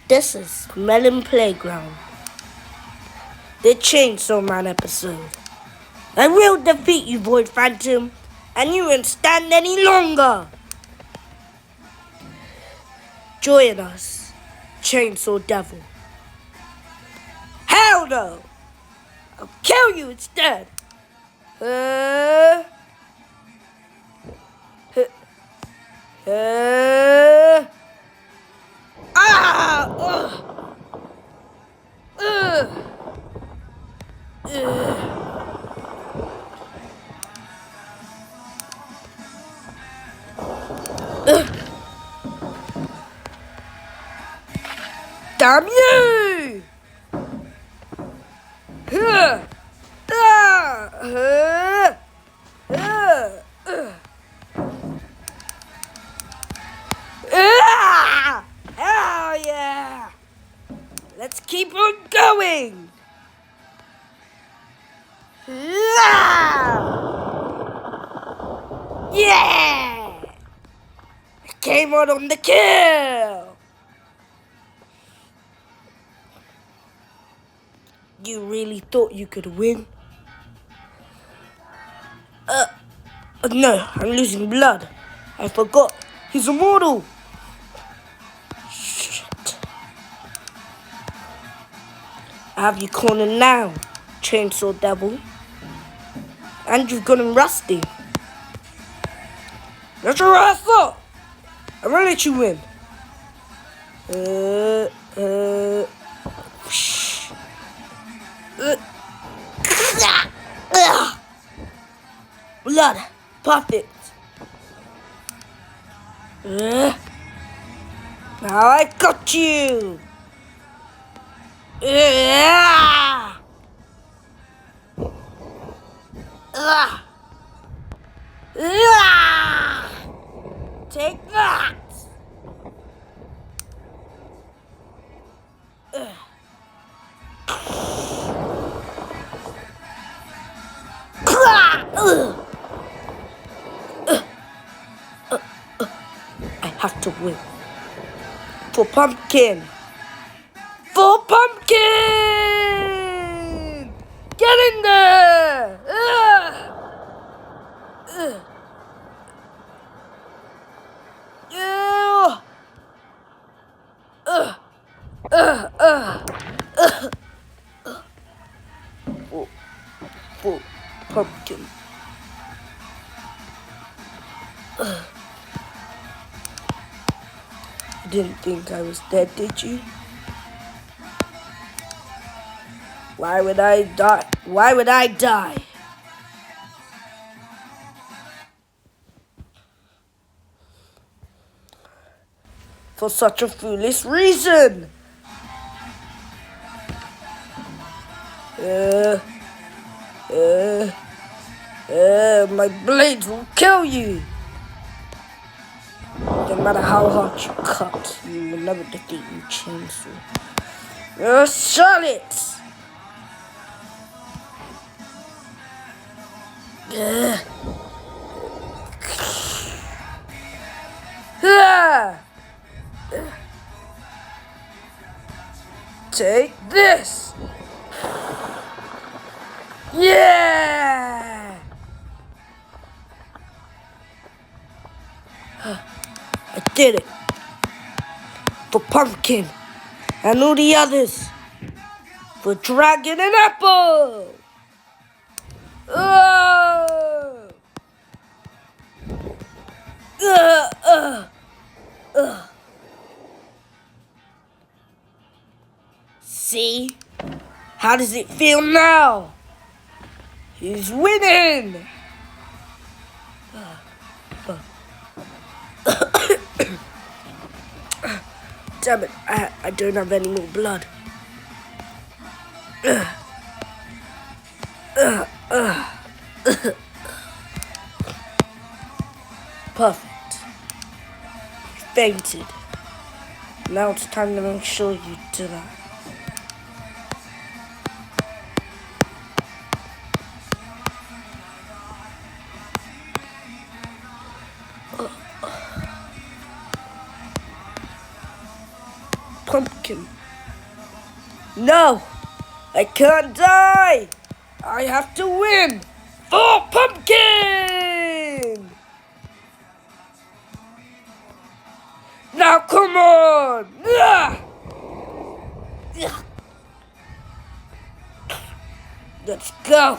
This is Melon Playground, the Chainsaw Man episode. I will defeat you, Void Phantom, and you won't stand any longer. Join us, Chainsaw Devil. Hell no! I'll kill you instead. Damn you! Hell yeah! Let's keep on going! Yeah! I came out on the kill! You really thought you could win? No, I'm losing blood. I forgot. He's immortal. Shit. I have you cornered now, Chainsaw Devil. And you've got him rusty. That's your ass up! I'm gonna let you win. Blood. Perfect. Now I got you. Take that. I have to win. For Pumpkin! For Pumpkin! Get in there! For Pumpkin. You didn't think I was dead, did you? Why would I die? Why would I die? For such a foolish reason. My blades will kill you. No matter how hard you cut, you will never defeat me, Chainsaw. Charlotte! Take this! Yeah! I did it. For Pumpkin and all the others. For Dragon and Apple. See? How does it feel now? He's winning! Damn it, I don't have any more blood. Perfect. You fainted. Now it's time to make sure you do that. pumpkin. No, I can't die. I have to win. For pumpkin! Now come on! Let's go.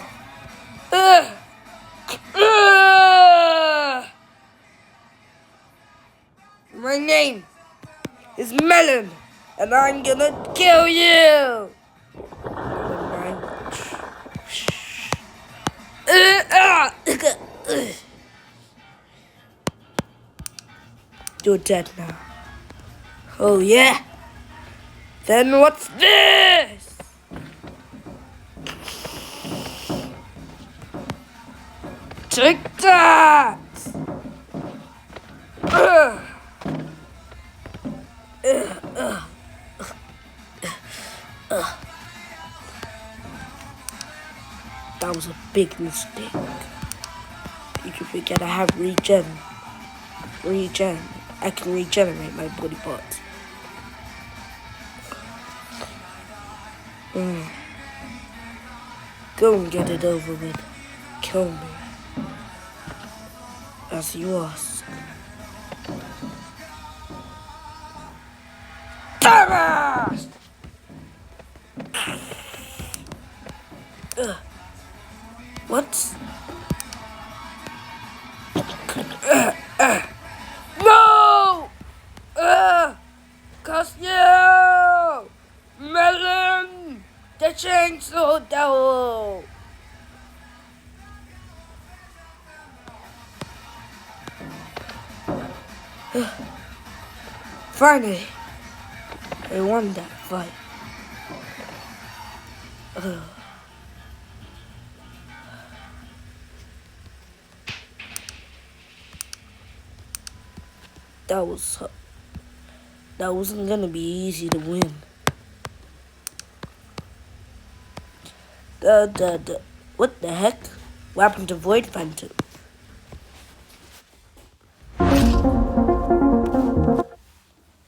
My name is Melon, and I'm gonna kill you. You're dead now. Oh yeah? Then what's this? Take that! That was a big mistake. You can forget I have regen. I can regenerate my body parts. Go and get it over with. Kill me. As you ask. Thomas! What? No! Cause you! Melon! The chainsaw devil! Finally, I won that fight. That wasn't gonna be easy to win. What the heck? What happened to Void Phantom?